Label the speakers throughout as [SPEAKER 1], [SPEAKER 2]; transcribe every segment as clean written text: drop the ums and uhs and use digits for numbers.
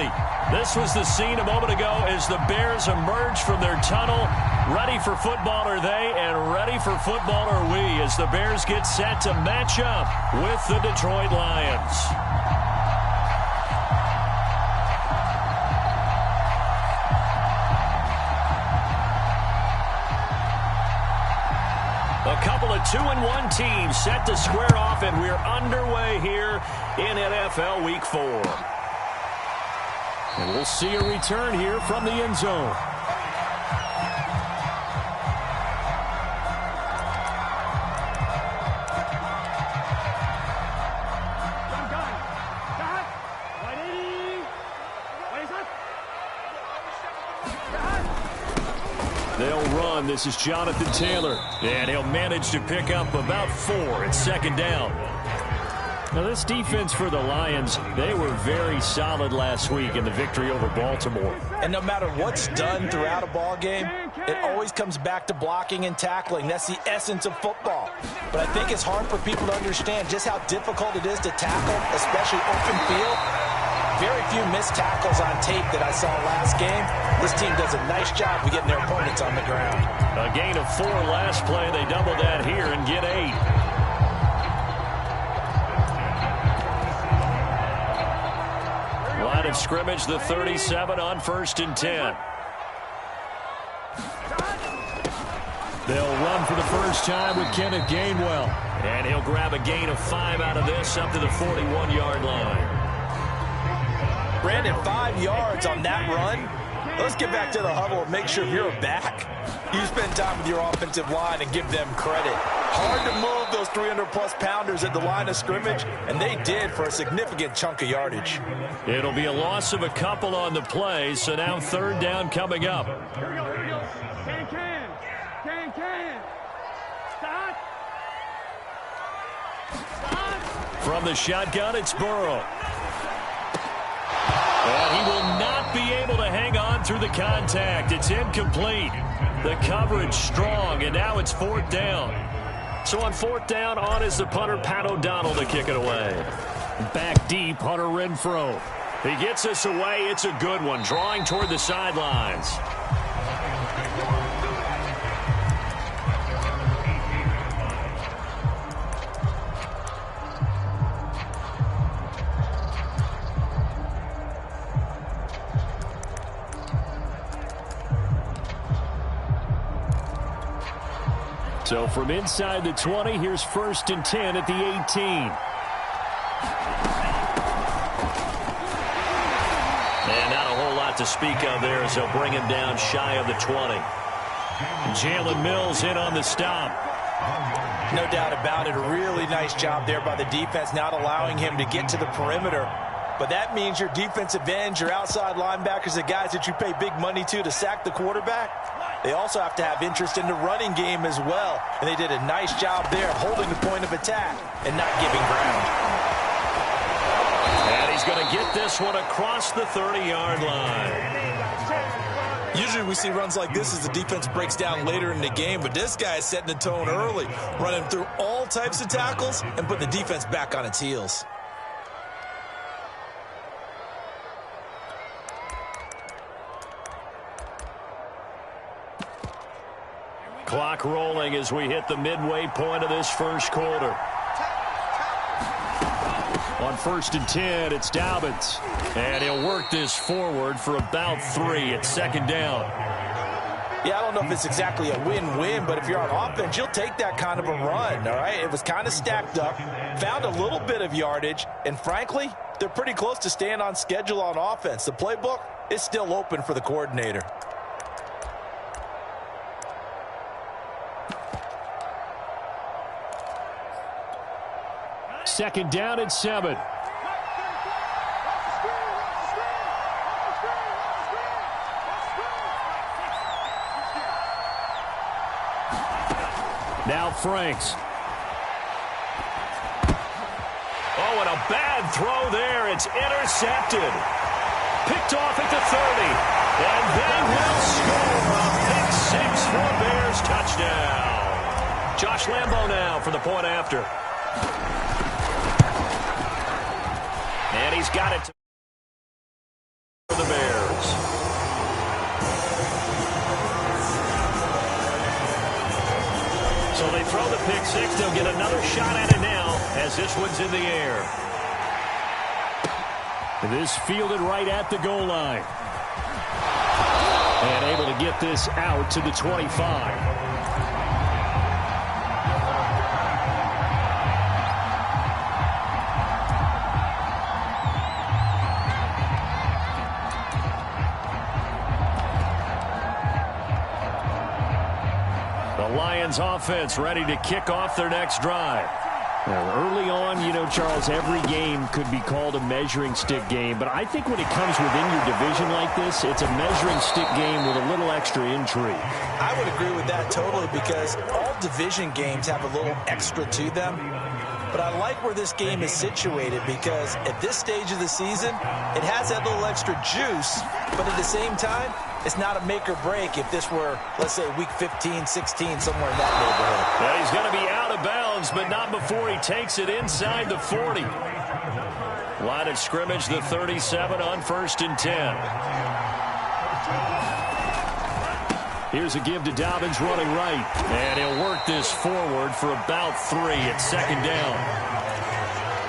[SPEAKER 1] 20. This was the scene a moment ago as the Bears emerged from their tunnel. Ready for football are they, and ready for football are we as the Bears get set to match up with the Detroit Lions. A couple of 2-1 teams set to square off, and we're underway here in NFL Week 4. And we'll see a return here from the end zone. They'll run. This is Jonathan Taylor. And he'll manage to pick up about 4 at second down. Now, this defense for the Lions, they were very solid last week in the victory over Baltimore.
[SPEAKER 2] And no matter what's done throughout a ball game, it always comes back to blocking and tackling. That's the essence of football. But I think it's hard for people to understand just how difficult it is to tackle, especially open field. Very few missed tackles on tape that I saw last game. This team does a nice job of getting their opponents on the ground.
[SPEAKER 1] A gain of 4 last play. They double that here and get 8. Line of scrimmage, the 37 on 1st and 10. They'll run for the first time with Kenneth Gainwell. And he'll grab a gain of 5 out of this up to the 41-yard line.
[SPEAKER 2] Brandon, 5 yards on that run. Let's get back to the huddle and make sure if you're a back, you spend time with your offensive line and give them credit. Hard to move those 300-plus pounders at the line of scrimmage, and they did for a significant chunk of yardage.
[SPEAKER 1] It'll be a loss of a couple on the play, so now 3rd down coming up.
[SPEAKER 3] Here we go. Can. Start.
[SPEAKER 1] From the shotgun, it's Burrow. And he will not be able to hang on through the contact. It's incomplete. The coverage strong, and now it's 4th down. So on 4th down, on is the punter, Pat O'Donnell, to kick it away. Back deep, Hunter Renfrow. He gets us away. It's a good one, drawing toward the sidelines. So from inside the 20, here's 1st and 10 at the 18. And not a whole lot to speak of there as they'll bring him down shy of the 20. Jalen Mills in on the stop.
[SPEAKER 2] No doubt about it. A really nice job there by the defense, not allowing him to get to the perimeter. But that means your defensive ends, your outside linebackers, the guys that you pay big money to sack the quarterback, they also have to have interest in the running game as well. And they did a nice job there holding the point of attack and not giving ground.
[SPEAKER 1] And he's going to get this one across the 30-yard line.
[SPEAKER 4] Usually we see runs like this as the defense breaks down later in the game, but this guy is setting the tone early, running through all types of tackles and putting the defense back on its heels.
[SPEAKER 1] Clock rolling as we hit the midway point of this first quarter. On 1st and 10, it's Dobbins. And he'll work this forward for about 3 at 2nd down.
[SPEAKER 2] Yeah, I don't know if it's exactly a win-win, but if you're on offense, you'll take that kind of a run, all right? It was kind of stacked up, found a little bit of yardage, and frankly, they're pretty close to staying on schedule on offense. The playbook is still open for the coordinator.
[SPEAKER 1] Second down at 7. Now Franks. Oh, and a bad throw there. It's intercepted. Picked off at the 30. And they will score a pick 6 for Bears touchdown. Josh Lambo now for the point after. And he's got it. pick six. They'll get another shot at it now as this one's in the air. This fielded right at the goal line. And able to get this out to the 25. Lions offense ready to kick off their next drive. Now, early on, you know, Charles, every game could be called a measuring stick game, but I think when it comes within your division like this, it's a measuring stick game with a little extra intrigue.
[SPEAKER 2] I would agree with that totally, because all division games have a little extra to them. But I like where this game is situated, because at this stage of the season, it has that little extra juice, but at the same time, it's not a make or break if this were, let's say, week 15, 16, somewhere in that neighborhood.
[SPEAKER 1] Well, he's going to be out of bounds, but not before he takes it inside the 40. Line of scrimmage, the 37 on 1st and 10. Here's a give to Dobbins running right. And he'll work this forward for about 3 at 2nd down.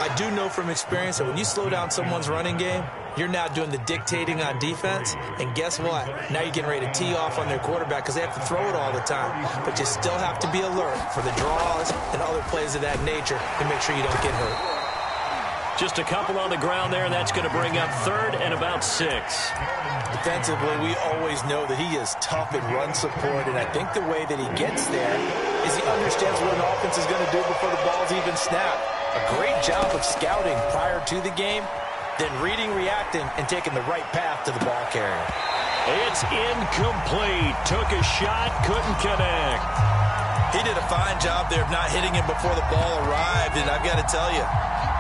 [SPEAKER 2] I do know from experience that when you slow down someone's running game, you're now doing the dictating on defense. And guess what? Now you're getting ready to tee off on their quarterback because they have to throw it all the time. But you still have to be alert for the draws and other plays of that nature to make sure you don't get hurt.
[SPEAKER 1] Just a couple on the ground there, and that's going to bring up 3rd and about 6.
[SPEAKER 2] Defensively, we always know that he is tough in run support, and I think the way that he gets there is he understands what an offense is going to do before the ball's even snapped. A great job of scouting prior to the game, then reading, reacting, and taking the right path to the ball carrier.
[SPEAKER 1] It's incomplete. Took a shot, couldn't connect.
[SPEAKER 4] He did a fine job there of not hitting him before the ball arrived, and I've got to tell you,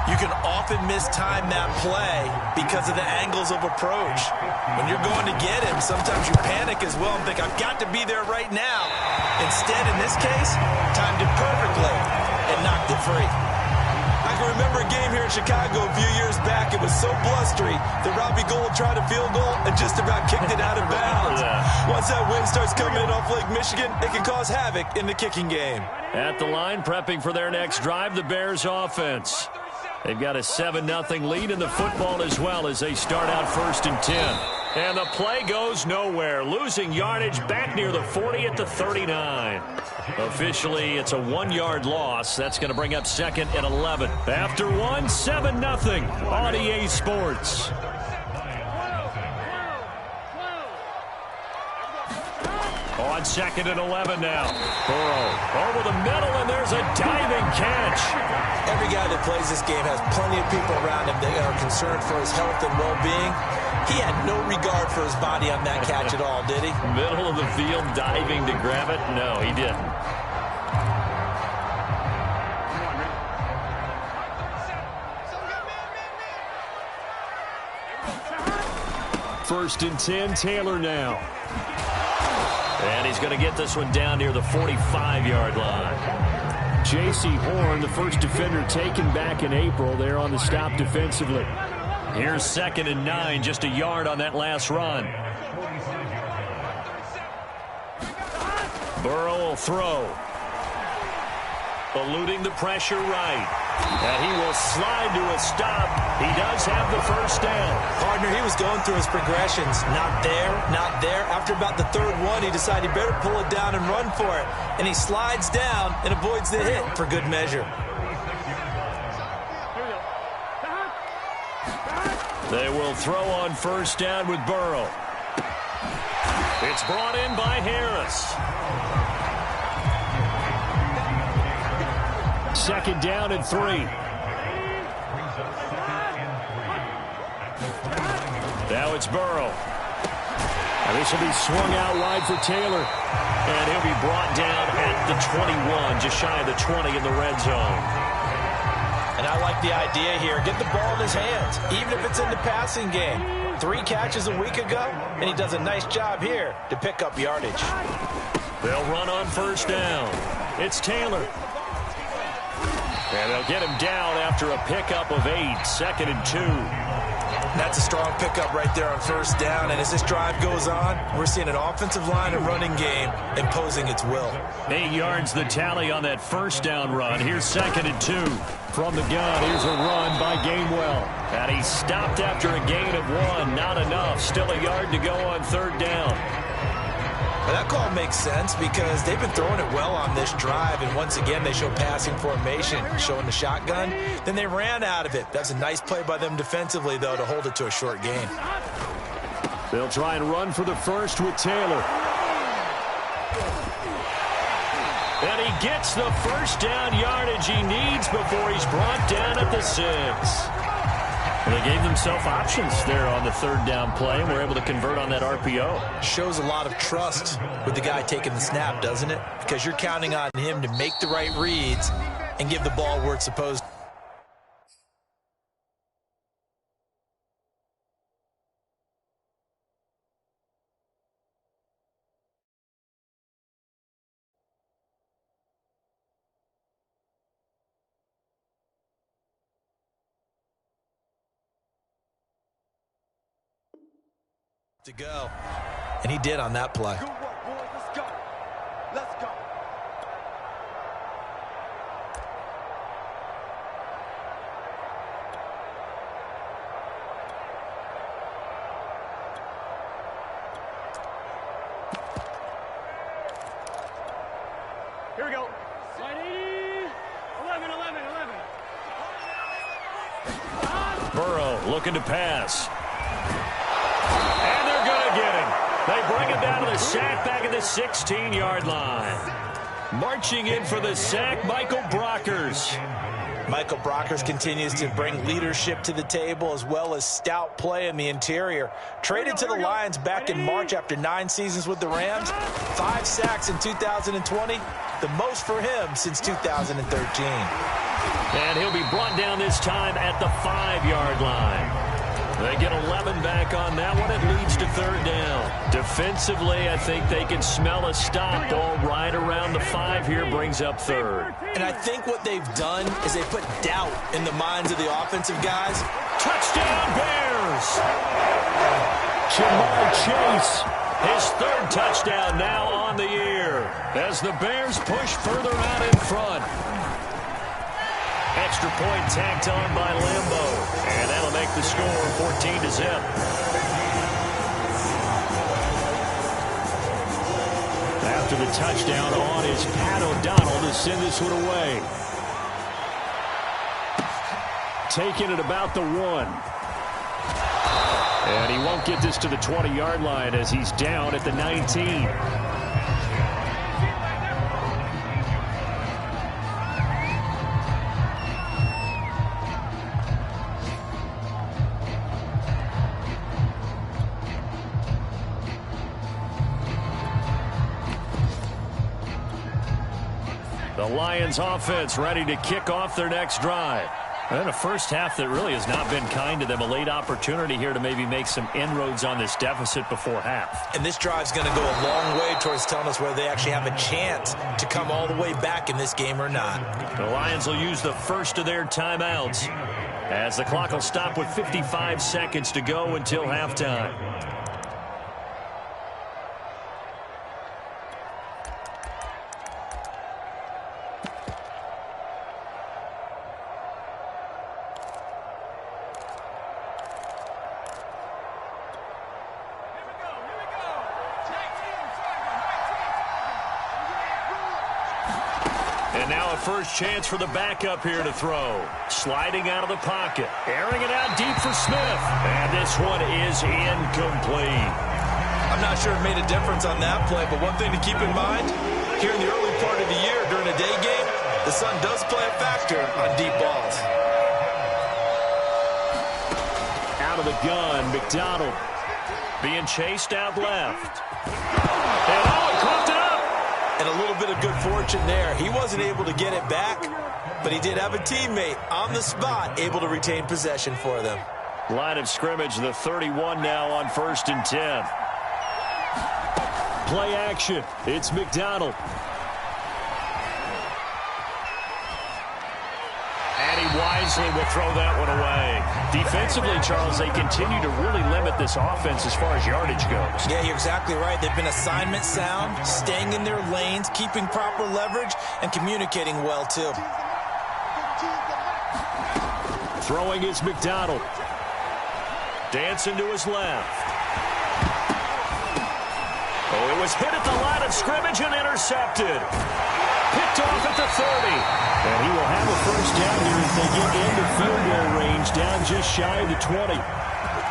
[SPEAKER 4] you can often mistime that play because of the angles of approach. When you're going to get him, sometimes you panic as well and think, I've got to be there right now. Instead, in this case, timed it perfectly and knocked it free. I can remember a game here in Chicago a few years back. It was so blustery that Robbie Gould tried a field goal and just about kicked it out of bounds. Once that wind starts coming in off Lake Michigan, it can cause havoc in the kicking game.
[SPEAKER 1] At the line, prepping for their next drive, the Bears offense. They've got a 7-0 lead in the football as well as they start out 1st and 10. And the play goes nowhere. Losing yardage back near the 40 at the 39. Officially, it's a 1-yard loss. That's going to bring up 2nd and 11. After 1, 7-0 on EA Sports. On 2nd and 11 now. Burrow over the middle, and there's a diving catch.
[SPEAKER 2] Every guy that plays this game has plenty of people around him that are concerned for his health and well-being. He had no regard for his body on that catch at all, did he?
[SPEAKER 1] Middle of the field, diving to grab it? No, he didn't. First and 10, Taylor now. And he's going to get this one down near the 45-yard line. J.C. Horn, the first defender taken back in April. They're on the stop defensively. Here's 2nd and 9, just a yard on that last run. Burrow will throw. Eluding the pressure right. And he will slide to a stop. He does have the first down.
[SPEAKER 2] Partner, he was going through his progressions. Not there, not there. After about the 3rd one, he decided he better pull it down and run for it. And he slides down and avoids the hit for good measure.
[SPEAKER 1] They will throw on 1st down with Burrow. It's brought in by Harris. 2nd down and 3. Now it's Burrow. And this will be swung out wide for Taylor. And he'll be brought down at the 21, just shy of the 20 in the red zone.
[SPEAKER 2] And I like the idea here. Get the ball in his hands, even if it's in the passing game. 3 catches a week ago, and he does a nice job here to pick up yardage.
[SPEAKER 1] They'll run on 1st down. It's Taylor. And they'll get him down after a pickup of 8, 2nd and 2.
[SPEAKER 4] That's a strong pickup right there on first down. And as this drive goes on, we're seeing an offensive line and running game imposing its will.
[SPEAKER 1] 8 yards the tally on that first down run. Here's 2nd and 2 from the gun. Here's a run by Gainwell. And he stopped after a gain of 1. Not enough. Still a yard to go on 3rd down.
[SPEAKER 4] Well, that call makes sense because they've been throwing it well on this drive, and once again they show passing formation, showing the shotgun. Then they ran out of it. That's a nice play by them defensively, though, to hold it to a short gain.
[SPEAKER 1] They'll try and run for the first with Taylor. And he gets the first down yardage he needs before he's brought down at the 6. Well, they gave themselves options there on the 3rd down play, and were able to convert on that RPO.
[SPEAKER 4] Shows a lot of trust with the guy taking the snap, doesn't it? Because you're counting on him to make the right reads and give the ball where it's supposed to go. And he did on that play.
[SPEAKER 3] Good work, boys. Let's go. Let's go. Here we go. Slide 80. 11.
[SPEAKER 1] Burrow looking to pass. And they're going to get him. They bring him down to the sack back at the 16-yard line. Marching in for the sack, Michael Brockers.
[SPEAKER 4] Michael Brockers continues to bring leadership to the table as well as stout play in the interior. Traded to the Lions back in March after 9 seasons with the Rams. 5 sacks in 2020, the most for him since 2013.
[SPEAKER 1] And he'll be brought down this time at the 5-yard line. They get 11 back on that one. It leads to 3rd down. Defensively, I think they can smell a stop. Ball right around the 5 here brings up 3rd.
[SPEAKER 4] And I think what they've done is they put doubt in the minds of the offensive guys.
[SPEAKER 1] Touchdown, Bears! Jamar Chase, his 3rd touchdown now on the year as the Bears push further out in front. Extra point tacked on by Lambeau. And that'll make the score 14-0. After the touchdown on is Pat O'Donnell to send this one away. Taking it about the 1. And he won't get this to the 20-yard line as he's down at the 19. The Lions offense ready to kick off their next drive. And a first half that really has not been kind to them. A late opportunity here to maybe make some inroads on this deficit before half.
[SPEAKER 4] And this drive's going to go a long way towards telling us whether they actually have a chance to come all the way back in this game or not.
[SPEAKER 1] The Lions will use the first of their timeouts as the clock will stop with 55 seconds to go until halftime. And now a first chance for the backup here to throw. Sliding out of the pocket. Airing it out deep for Smith. And this one is incomplete.
[SPEAKER 4] I'm not sure it made a difference on that play, but one thing to keep in mind, here in the early part of the year during a day game, the sun does play a factor on deep balls.
[SPEAKER 1] Out of the gun, McDonald being chased out left. And he coughed it up.
[SPEAKER 4] And a little bit of good fortune there. He wasn't able to get it back, but he did have a teammate on the spot able to retain possession for them.
[SPEAKER 1] Line of scrimmage, the 31 now on 1st and 10. Play action. It's McDonald. And he wisely will throw that one away. Defensively, Charles, they continue to really limit this offense as far as yardage goes.
[SPEAKER 2] Yeah, you're exactly right. They've been assignment sound, staying in their lanes, keeping proper leverage, and communicating well, too.
[SPEAKER 1] Throwing is McDonald. Dancing to his left. Oh, it was hit at the line of scrimmage and intercepted. Picked off at the 30. And he will have a first down here as they get into field goal range, down just shy of the 20.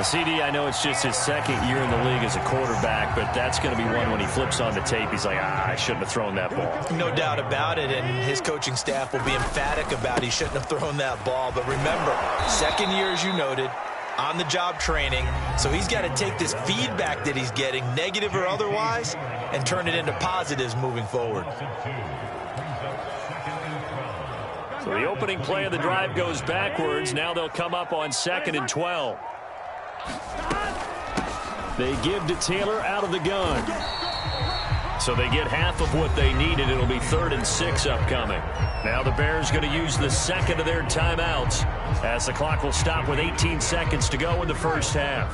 [SPEAKER 1] CD, I know it's just his second year in the league as a quarterback, but that's going to be one when he flips on the tape. He's like, I shouldn't have thrown that ball.
[SPEAKER 2] No doubt about it, and his coaching staff will be emphatic about he shouldn't have thrown that ball. But remember, second year, as you noted, on-the-job training, so he's got to take this feedback that he's getting, negative or otherwise, and turn it into positives moving forward.
[SPEAKER 1] So the opening play of the drive goes backwards. Now they'll come up on 2nd and 12. They give to Taylor out of the gun. So they get half of what they needed. It'll be 3rd and 6 upcoming. Now the Bears going to use the second of their timeouts as the clock will stop with 18 seconds to go in the first half.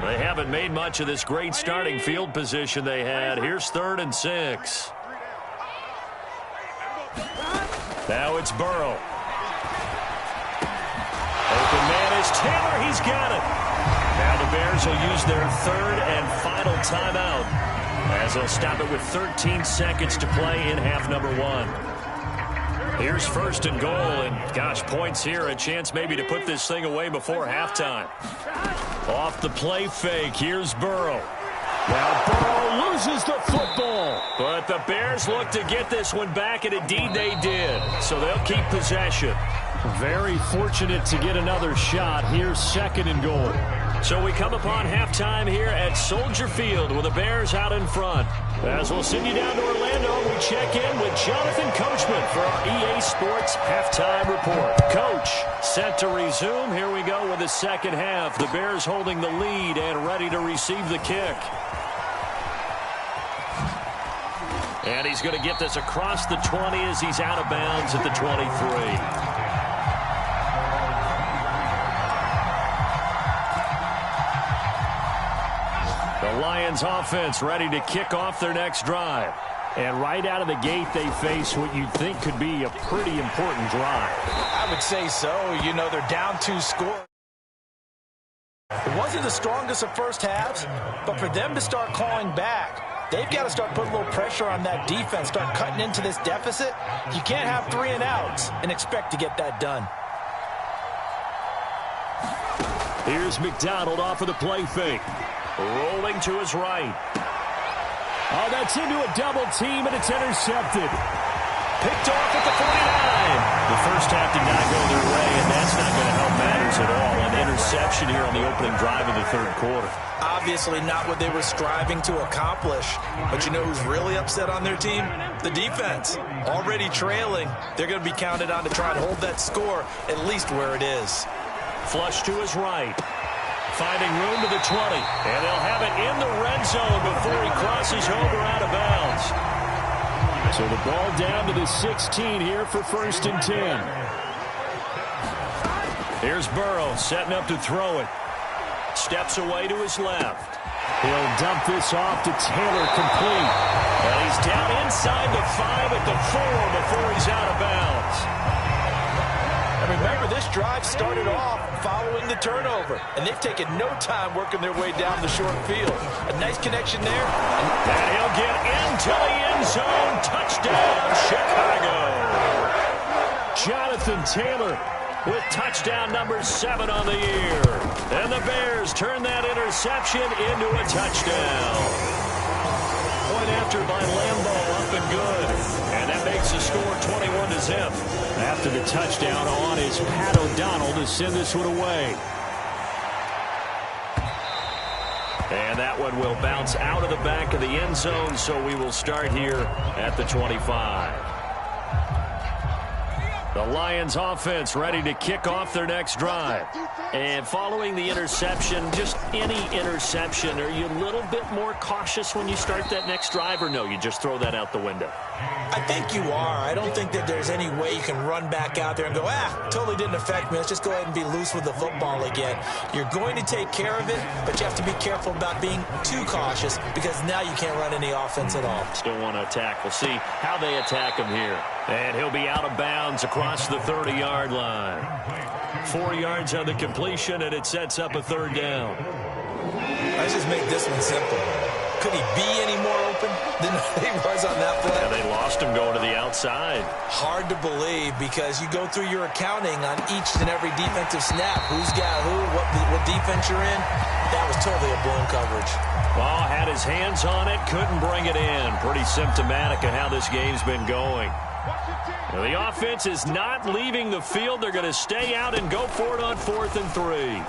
[SPEAKER 1] They haven't made much of this great starting field position they had. Here's 3rd and 6. Now it's Burrow. Open man is Taylor. He's got it. Now the Bears will use their 3rd and final timeout as they'll stop it with 13 seconds to play in half number 1. Here's 1st and goal, and gosh, points here, a chance maybe to put this thing away before halftime. Off the play fake, here's Burrow. Now Burrow loses the football. But the Bears look to get this one back, and indeed they did. So they'll keep possession. Very fortunate to get another shot. Here's 2nd and goal. So we come upon halftime here at Soldier Field with the Bears out in front. As we'll send you down to Orlando, we check in with Jonathan Coachman for our EA Sports Halftime Report. Coach, set to resume. Here we go with the second half. The Bears holding the lead and ready to receive the kick. And he's going to get this across the 20 as he's out of bounds at the 23. The Lions offense ready to kick off their next drive. And right out of the gate, they face what you'd think could be a pretty important drive.
[SPEAKER 2] I would say so. You know, they're down 2 scores. It wasn't the strongest of first halves, but for them to start clawing back, they've got to start putting a little pressure on that defense, start cutting into this deficit. You can't have 3 and outs and expect to get that done.
[SPEAKER 1] Here's McDonald off of the play fake. Rolling to his right. Oh, that's into a double team, and it's intercepted. Picked off at the 49. The first half did not go their way, and that's not going to help matters at all. An interception here on the opening drive of the 3rd quarter.
[SPEAKER 2] Obviously not what they were striving to accomplish. But you know who's really upset on their team? The defense. Already trailing. They're going to be counted on to try and hold that score at least where it is.
[SPEAKER 1] Flush to his right. Finding room to the 20. And they'll have it in the red zone before he crosses over out of bounds. So the ball down to the 16 here for 1st and 10. Here's Burrow setting up to throw it. Steps away to his left. He'll dump this off to Taylor, complete. And he's down inside the 5 at the 4 before he's out of bounds.
[SPEAKER 2] And remember, this drive started off following the turnover, and they've taken no time working their way down the short field. A nice connection there.
[SPEAKER 1] And he'll get into the end zone. Touchdown, Chicago. Jonathan Taylor with touchdown number 7 on the year. And the Bears turn that interception into a touchdown. Point after by Lambeau, up and good. And that makes the score 21-0. After the touchdown on is Pat O'Donnell to send this one away. And that one will bounce out of the back of the end zone, so we will start here at the 25. The The Lions offense ready to kick off their next drive. And following the interception, just any interception, are you a little bit more cautious when you start that next drive, or no, you just throw that out the window?
[SPEAKER 2] I think you are. I don't think that there's any way you can run back out there and go, totally didn't affect me. Let's just go ahead and be loose with the football again. You're going to take care of it, but you have to be careful about being too cautious because now you can't run any offense at all.
[SPEAKER 1] Still want to attack. We'll see how they attack him here. And he'll be out of bounds across the 30-yard line. 4 yards on the completion, and it sets up a third down.
[SPEAKER 2] Let's just make this one simple. Could he be any more open than he was on that play?
[SPEAKER 1] Yeah, they lost him going to the outside.
[SPEAKER 2] Hard to believe because you go through your accounting on each and every defensive snap. Who's got who, what defense you're in. That was totally a blown coverage.
[SPEAKER 1] Ball had his hands on it, couldn't bring it in. Pretty symptomatic of how this game's been going. Now, the offense is not leaving the field. They're going to stay out and go for it on 4th and 3.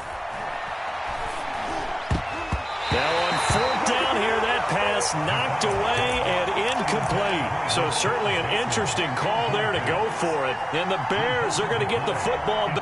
[SPEAKER 1] Now on 4th down here, that pass knocked away and incomplete. So certainly an interesting call there to go for it. And the Bears are going to get the football back.